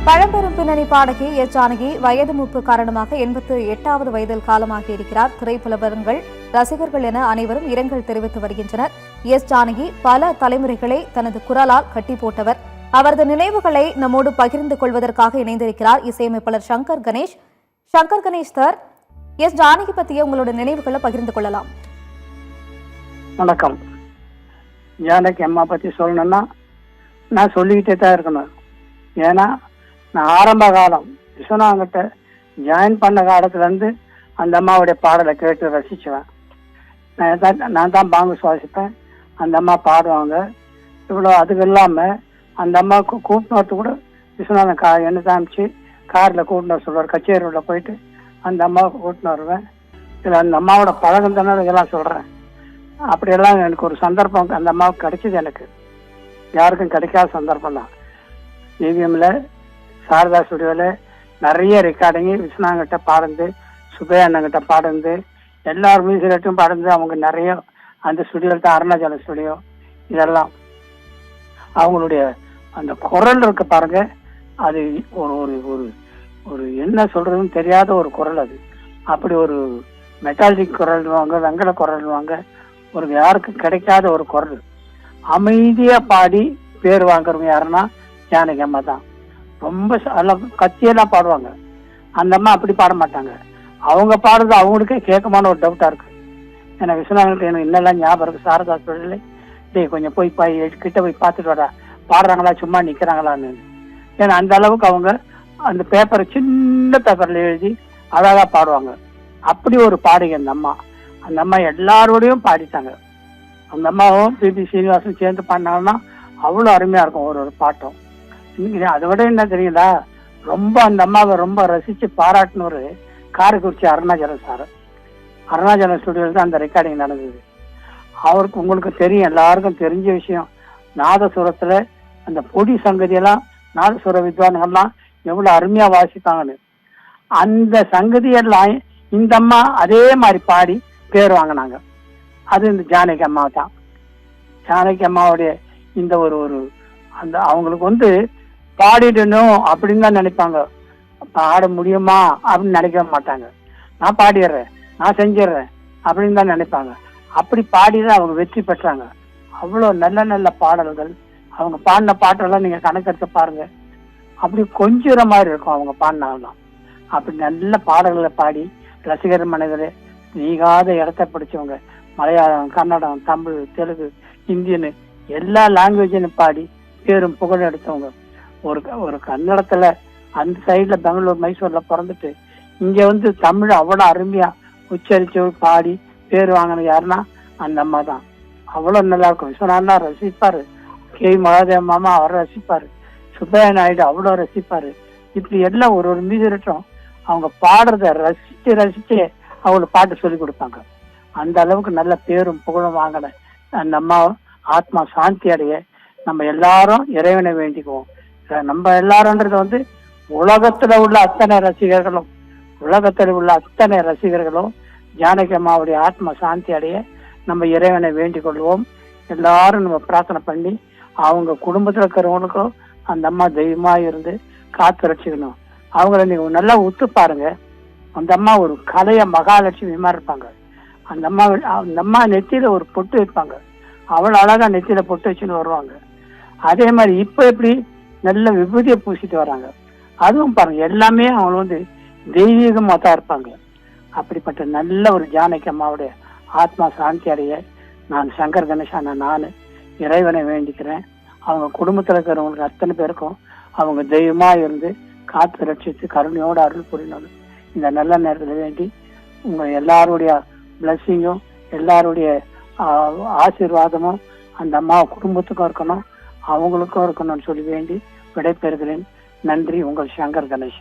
பழம்பெரும் பின்னணி பாடகி எஸ் ஜானகி வயது மூப்பு காரணமாக 88வது வயதில் காலமாகி இருக்கிறார். திரைப்புலவர்கள், ரசிகர்கள் என அனைவரும் இரங்கல் தெரிவித்து வருகின்றனர். எஸ் ஜானகி பல தலைமுறைகளை தனது குரலால் கட்டி போட்டவர். அவரது நினைவுகளை நம்மோடு பகிர்ந்து கொள்வதற்காக இணைந்திருக்கிறார் இசையமைப்பாளர் சங்கர் கணேஷ். சங்கர் கணேஷ் சார், எஸ் ஜானகி பற்றிய உங்களோட நினைவுகளை பகிர்ந்து கொள்ளலாம். வணக்கம். ஜானகி அம்மா பற்றி சொல்லணும்னா நான் சொல்லிக்கிட்டே தான் இருக்கணும். ஏன்னா நான் ஆரம்ப காலம் விஸ்வநாதங்கிட்ட ஜாயின் பண்ண காலத்துலேருந்து அந்த அம்மாவுடைய பாடலை கேட்டு ரசிச்சுவேன். நான் தான் பாங்கு சுவாசிப்பேன், அந்த அம்மா பாடுவாங்க. இவ்வளோ அதுக்கு இல்லாமல் அந்த அம்மாவுக்கு கூட்டினத்து கூட விஸ்வநாதன் என்ன காமிச்சு காரில் கூட்டின்னு வர சொல்லுவார். கச்சேரியில் போயிட்டு அந்த அம்மாவுக்கு கூட்டின்னு வருவேன். இதில் அந்த அம்மாவோட பழக்கம் தானே இதெல்லாம் சொல்கிறேன். அப்படியெல்லாம் எனக்கு ஒரு சந்தர்ப்பம் அந்த அம்மாவுக்கு கிடைச்சிது. எனக்கு யாருக்கும் கிடைக்காத சந்தர்ப்பம் தான். ஏவிஎம்ல சாரதா ஸ்டுடியோவில் நிறைய ரெக்கார்டிங்கு விஸ்வநாதன்கிட்ட பாடுந்து, சுப்பையா அண்ணங்கிட்ட பாடுந்து, எல்லார் மியூசிக்கும் பாடுந்து. அவங்க நிறைய அந்த ஸ்டுடியோவில் தான் அருணாச்சல ஸ்டுடியோ, இதெல்லாம் அவங்களுடைய அந்த குரல் இருக்கு பாருங்க. அது ஒரு ஒரு ஒரு ஒரு என்ன சொல்றதுன்னு தெரியாத ஒரு குரல். அது அப்படி ஒரு மெட்டாலிக் குரல்வாங்க, வெங்கல குரல்வாங்க. ஒரு யாருக்கும் கிடைக்காத ஒரு குரல். அமைதியா பாடி பேர் வாங்குறவங்க யாருன்னா ஜானகி அம்மா தான். ரொம்ப கத்தியெல்லாம் பாடுவாங்க. அந்த அம்மா அப்படி பாட மாட்டாங்க. அவங்க பாடுறது அவங்களுக்கே கேட்கமான ஒரு டவுட்டா இருக்கு. ஏன்னா விஸ்வநாதன் எனக்கு இன்னெல்லாம் ஞாபகம் இருக்கு. சாரதா சொல்லி டேய் கொஞ்சம் போய் கிட்ட போய் பார்த்துட்டு வரா, பாடுறாங்களா சும்மா நிக்கிறாங்களான்னு. ஏன்னா அந்த அளவுக்கு அவங்க அந்த பேப்பரை சின்ன பேப்பர்ல எழுதி அழகா பாடுவாங்க. அப்படி ஒரு பாடுங்க அந்த அம்மா. அந்த அம்மா எல்லாரோடையும் பாடிட்டாங்க. அந்த அம்மாவும் பிபி சீனிவாசன் சேர்ந்து பாடினாங்கன்னா அவ்வளோ அருமையா இருக்கும் ஒரு ஒரு பாட்டும். அதை விட என்ன தெரியுங்களா, ரொம்ப அந்த அம்மாவை ரொம்ப ரசிச்சு பாராட்டினவர் காரைக்குறிச்சி அருணாச்சலம் சார். அருணாச்சலம் ஸ்டுடியோவில் தான் அந்த ரெக்கார்டிங் நடந்தது. அவருக்கு உங்களுக்கு தெரியும், எல்லாருக்கும் தெரிஞ்ச விஷயம். நாதசுரத்துல அந்த பொடி சங்கதியெல்லாம் நாதசுர வித்வான்கள்லாம் எவ்வளவு அருமையா வாசிப்பாங்கன்னு. அந்த சங்கதியெல்லாம் இந்த அம்மா அதே மாதிரி பாடி பேர் வாங்கினாங்க. அது இந்த ஜானகி அம்மா தான். ஜானகி அம்மாவுடைய இந்த ஒரு ஒரு அந்த அவங்களுக்கு பாடிடணும் அப்படின்னு தான் நினைப்பாங்க. பாட முடியுமா அப்படின்னு நினைக்க மாட்டாங்க. நான் பாடிடுறேன், நான் செஞ்சிடுறேன் அப்படின்னு தான் நினைப்பாங்க. அப்படி பாடிதான் அவங்க வெற்றி பெற்றாங்க. அவ்வளோ நல்ல நல்ல பாடல்கள் அவங்க பாடின பாட்டெல்லாம் நீங்க கணக்கெடுத்து பாருங்க. அப்படி கொஞ்சுற மாதிரி இருக்கும் அவங்க பாடினாலாம். அப்படி நல்ல பாடல்களை பாடி ரசிகர் மனதிலே நீங்காத இடத்த பிடிச்சவங்க. மலையாளம், கன்னடம், தமிழ், தெலுங்கு, ஹிந்தின்னு எல்லா லாங்குவேஜையும் பாடி பேரும் புகழ் எடுத்தவங்க. ஒரு கன்னடத்துல அந்த சைட்ல பெங்களூர், மைசூர்ல பிறந்துட்டு இங்க தமிழ் அவ்வளோ அருமையா உச்சரிச்சு பாடி பேர் வாங்கின யாருன்னா அந்த அம்மா தான். அவ்வளோ நல்லா இருக்கும். விஸ்வநாதன் ரசிப்பாரு, கே மகாதேவ மாமா அவர் ரசிப்பாரு, சுப்பையா நாயுடு அவ்வளோ ரசிப்பாரு. இப்படி எல்லாம் ஒரு ஒரு மியூசிக்கும் அவங்க பாடுறத ரசிச்சு ரசிச்சு அவங்களுக்கு பாட்டு சொல்லி கொடுப்பாங்க. அந்த அளவுக்கு நல்ல பேரும் புகழும் வாங்கின அந்த அம்மா ஆத்மா சாந்தி அடைய நம்ம எல்லாரும் இறைவனை வேண்டிக்குவோம். நம்ம எல்லாரும்ன்றது உலகத்துல உள்ள அத்தனை ரசிகர்களும் ஜானகி அம்மாவுடைய ஆத்மா சாந்தி அடைய நம்ம இறைவனை வேண்டிக் கொள்வோம். எல்லாரும் நம்ம பிரார்த்தனை பண்ணி அவங்க குடும்பத்துல இருக்கிறவங்களுக்கும் அந்த அம்மா தெய்வமா இருந்து காத்து ரட்சிக்கணும். அவங்கள நீங்க நல்லா உத்து பாருங்க. அந்த அம்மா ஒரு கலைய மகாலட்சுமிமா இருப்பாங்க. அந்த அம்மா நெத்தியில ஒரு பொட்டு வைப்பாங்க. அவ்வளவு அழகா நெத்தியில பொட்டு வச்சுன்னு வருவாங்க. அதே மாதிரி இப்ப எப்படி நல்ல விபூதியை பூசிட்டு வராங்க. அதுவும் பாருங்க, எல்லாமே அவங்க தெய்வீகமா தான் இருப்பாங்க. அப்படிப்பட்ட நல்ல ஒரு ஜானகி அம்மாவுடைய ஆத்மா சாந்தி அடைய நான் சங்கர் கணேஷான நான் இறைவனை வேண்டிக்கிறேன். அவங்க குடும்பத்துல இருக்கிறவங்களுக்கு அத்தனை பேருக்கும் அவங்க தெய்வமா இருந்து காத்து ரட்சித்து கருணையோடு அருள் புரியணும். இந்த நல்ல நேரத்தில் வேண்டி உங்க எல்லாருடைய பிளஸ்ஸிங்கும் எல்லாருடைய ஆசீர்வாதமும் அந்த அம்மா குடும்பத்துக்கும் இருக்கணும், அவங்களுக்கும் இருக்கணும்னு சொல்லி வேண்டி விடைபெறுகிறேன். நன்றி. உங்கள் சங்கர் கணேஷ்.